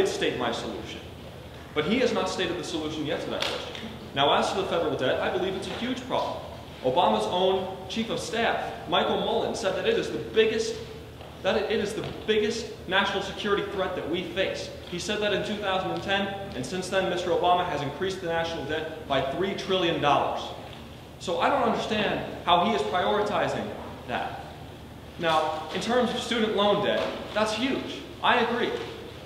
did state my solution. But he has not stated the solution yet to that question. Now, as to the federal debt, I believe it's a huge problem. Obama's own chief of staff, Michael Mullen, said that it is the biggest national security threat that we face. He said that in 2010, and since then, Mr. Obama has increased the national debt by $3 trillion. So I don't understand how he is prioritizing that. Now, in terms of student loan debt, that's huge. I agree.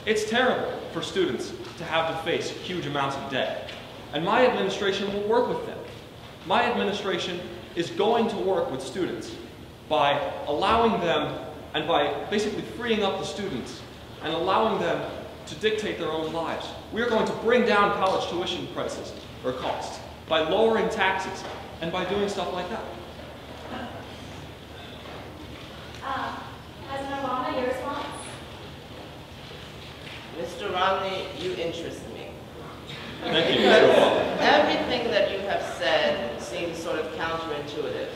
It's terrible for students to have to face huge amounts of debt. And my administration will work with them. My administration is going to work with students by allowing them and by basically freeing up the students and allowing them to dictate their own lives. We are going to bring down college tuition prices or costs by lowering taxes and by doing stuff like that. President Obama, your response? Mr. Romney, you interest me. Thank you, Mr. Obama. Everything that you have said seems sort of counterintuitive.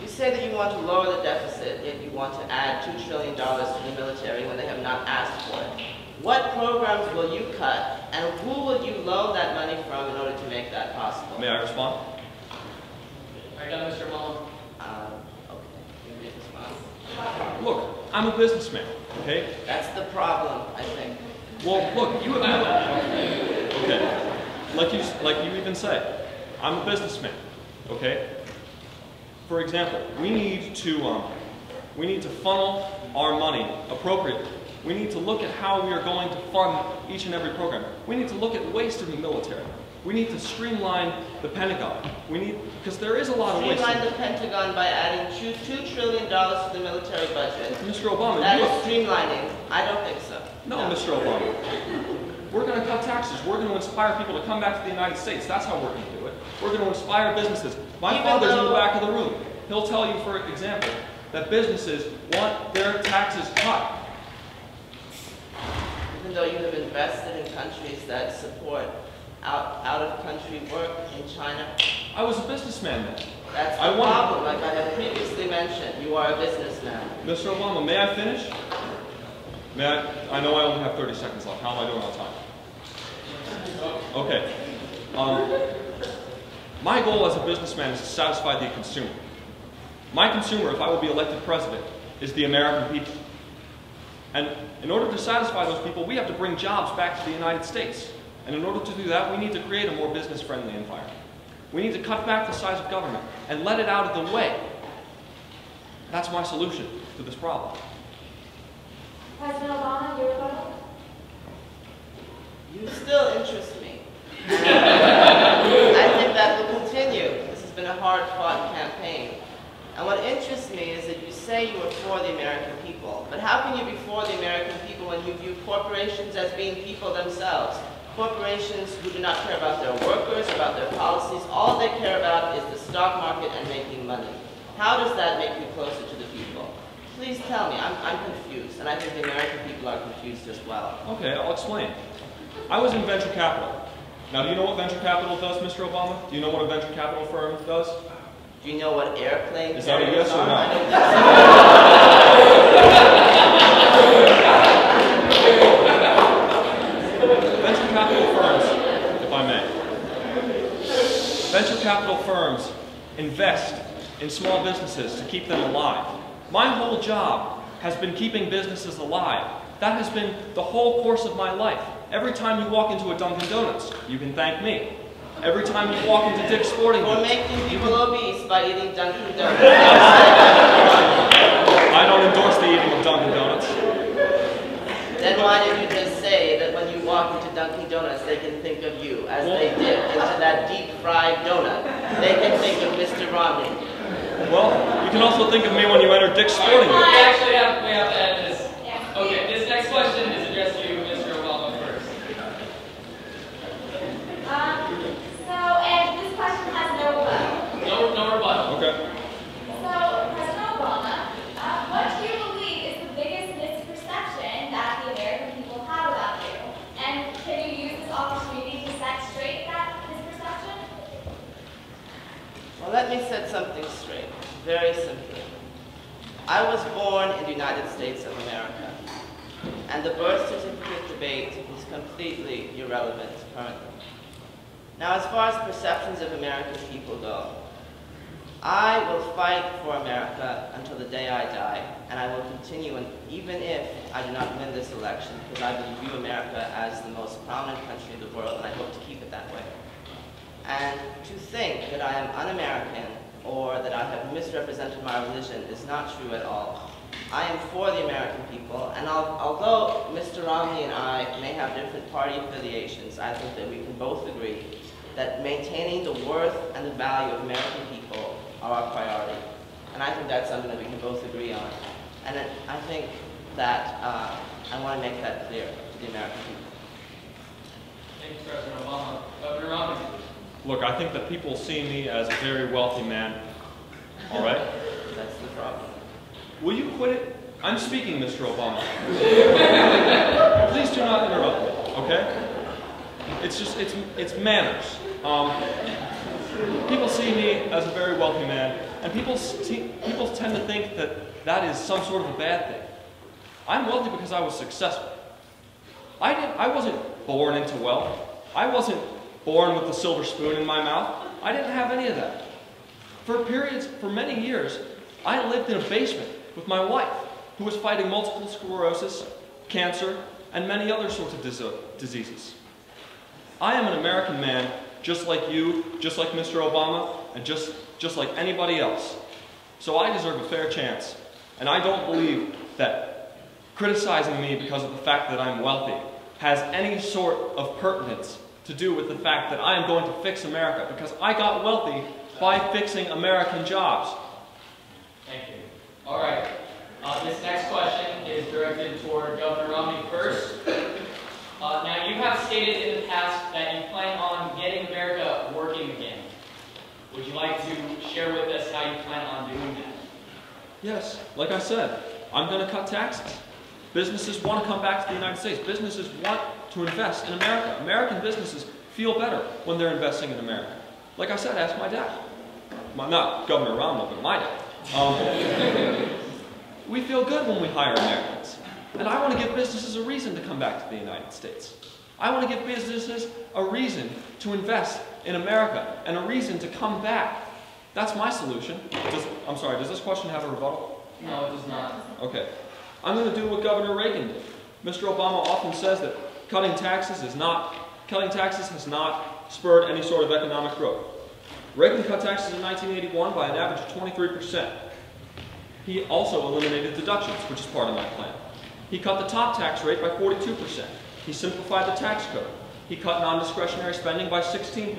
You say that you want to lower the deficit, yet you want to add $2 trillion to the military when they have not asked for it. What programs will you cut, and who will you loan that money from in order to make that possible? May I respond? Right on, Mr. Mullen. Okay, you may respond. Look, I'm a businessman, okay? That's the problem, I think. Well, look, you okay. Like you even say, I'm a businessman, okay? For example, we need to funnel our money appropriately. We need to look at how we are going to fund each and every program. We need to look at waste in the military. We need to streamline the Pentagon. Because there is a lot of waste. Streamline the Pentagon by adding $2 trillion to the military budget. Mr. Obama, that is streamlining. I don't think so. No, Mr. Obama. We're going to cut taxes. We're going to inspire people to come back to the United States. That's how we're going to do it. We're going to inspire businesses. My father's in the back of the room. He'll tell you, for example, that businesses want their taxes cut. Even though you have invested in countries that support out-of-country work in China? I was a businessman then. That's the problem, like I have previously mentioned. You are a businessman. Mr. Obama, may I finish? May I know I only have 30 seconds left. How am I doing on time? Okay. My goal as a businessman is to satisfy the consumer. My consumer, if I will be elected president, is the American people. And in order to satisfy those people, we have to bring jobs back to the United States. And in order to do that, we need to create a more business-friendly environment. We need to cut back the size of government and let it out of the way. That's my solution to this problem. President Obama, your rebuttal? You still interest me. I think that will continue. This has been a hard-fought campaign. And what interests me is that you say you are for the American people. But how can you be for the American people when you view corporations as being people themselves? Corporations who do not care about their workers, about their policies. All they care about is the stock market and making money. How does that make you closer to the people? Please tell me. I'm confused, and I think the American people are confused as well. Okay, I'll explain. I was in venture capital. Now, do you know what venture capital does, Mr. Obama? Do you know what a venture capital firm does? Do you know what airplane is that a yes or no? I don't think so. Venture capital firms, if I may. Venture capital firms invest in small businesses to keep them alive. My whole job has been keeping businesses alive. That has been the whole course of my life. Every time you walk into a Dunkin' Donuts, you can thank me. Every time you walk into Dick's Sporting Goods. For making people obese by eating Dunkin' Donuts. I don't endorse the eating of Dunkin' Donuts. Then why did you just say that when you walk into Dunkin' Donuts, they can think of you as they dip into that deep-fried donut? They can think of Mr. Romney. Well, you can also think of me when you enter Dick's Sporting Goods. We actually have to end this. Okay, this next question is addressed to you, Mr. Obama, first. And this question has no rebuttal. No rebuttal. Okay. So, President Obama, what do you believe is the biggest misperception that the American people have about you? And can you use this opportunity to set straight that misperception? Well, let me set something straight, very simply. I was born in the United States of America, and the birth certificate debate is completely irrelevant currently. Now, as far as perceptions of American people go, I will fight for America until the day I die, and I will continue, even if I do not win this election, because I view America as the most prominent country in the world, and I hope to keep it that way. And to think that I am un-American or that I have misrepresented my religion is not true at all. I am for the American people, and although Mr. Romney and I may have different party affiliations, I think that we can both agree that maintaining the worth and the value of American people are our priority. And I think that's something that we can both agree on. And I think that I want to make that clear to the American people. Thank you, President Obama. Governor Romney. Look, I think that people see me as a very wealthy man. All right? That's the problem. Will you quit it? I'm speaking, Mr. Obama. Please do not interrupt me, okay? It's just, it's manners. People see me as a very wealthy man, and people tend to think that that is some sort of a bad thing. I'm wealthy because I was successful. I wasn't born into wealth. I wasn't born with a silver spoon in my mouth. I didn't have any of that. For many years, I lived in a basement with my wife, who was fighting multiple sclerosis, cancer, and many other sorts of diseases. I am an American man, just like you, just like Mr. Obama, and just like anybody else. So I deserve a fair chance. And I don't believe that criticizing me because of the fact that I'm wealthy has any sort of pertinence to do with the fact that I am going to fix America, because I got wealthy by fixing American jobs. Thank you. All right. This next question is directed toward Governor Romney first. Now, you have stated in the past that you plan on getting America working again. Would you like to share with us how you plan on doing that? Yes, like I said, I'm going to cut taxes. Businesses want to come back to the United States. Businesses want to invest in America. American businesses feel better when they're investing in America. Like I said, ask my dad. Not Governor Romney, but my dad. We feel good when we hire Americans. And I want to give businesses a reason to come back to the United States. I want to give businesses a reason to invest in America and a reason to come back. That's my solution. I'm sorry, does this question have a rebuttal? No, it does not. Okay. I'm going to do what Governor Reagan did. Mr. Obama often says that cutting taxes has not spurred any sort of economic growth. Reagan cut taxes in 1981 by an average of 23%. He also eliminated deductions, which is part of my plan. He cut the top tax rate by 42%. He simplified the tax code. He cut non-discretionary spending by 16%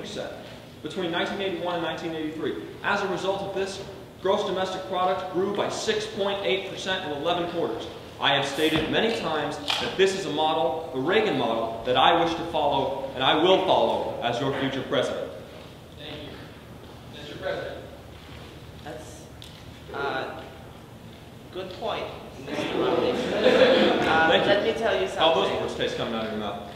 between 1981 and 1983. As a result of this, gross domestic product grew by 6.8% in 11 quarters. I have stated many times that this is a model, the Reagan model, that I wish to follow, and I will follow as your future president. Thank you. Mr. President. That's good point, Mr. Romney. Let me tell you something. How those words taste coming out of your mouth?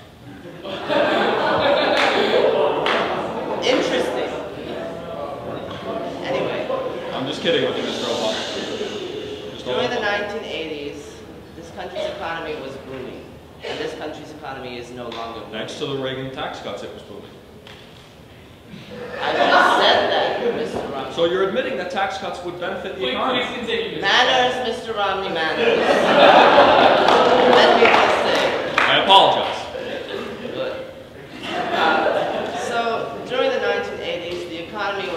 Interesting. Anyway. I'm just kidding with you, Mr. Obama. During the 1980s, this country's economy was booming, and this country's economy is no longer booming. Thanks to the Reagan tax cuts, it was booming. I just said that, Mr. Romney. So you're admitting that tax cuts would benefit the economy? Please continue. Manners, Mr. Romney, manners. Let me just say. I apologize. Good. So during the 1980s, the economy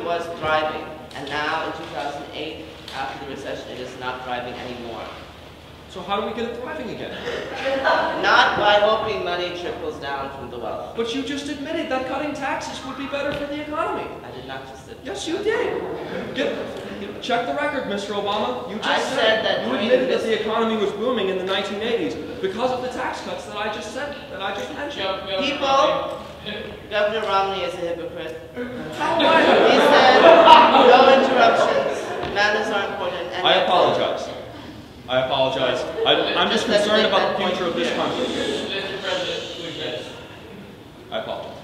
was thriving, and now in 2008, after the recession, it is not thriving anymore. So how do we get it thriving again? Not by hoping money trickles down from the wealth. But you just admitted that cutting taxes would be better for the economy. I did not just admit. Yes, you did. Check the record, Mr. Obama. You just said that you admitted that the economy was booming in the 1980s because of the tax cuts that I just mentioned. People, Governor Romney is a hypocrite. How am I? He said, no interruptions, manners are important. And I apologize. I apologize. I'm just concerned about the future of this country. Mr. President, please. I apologize.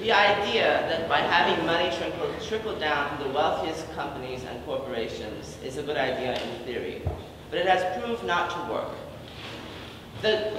The idea that by having money trickle down to the wealthiest companies and corporations is a good idea in theory, but it has proved not to work. The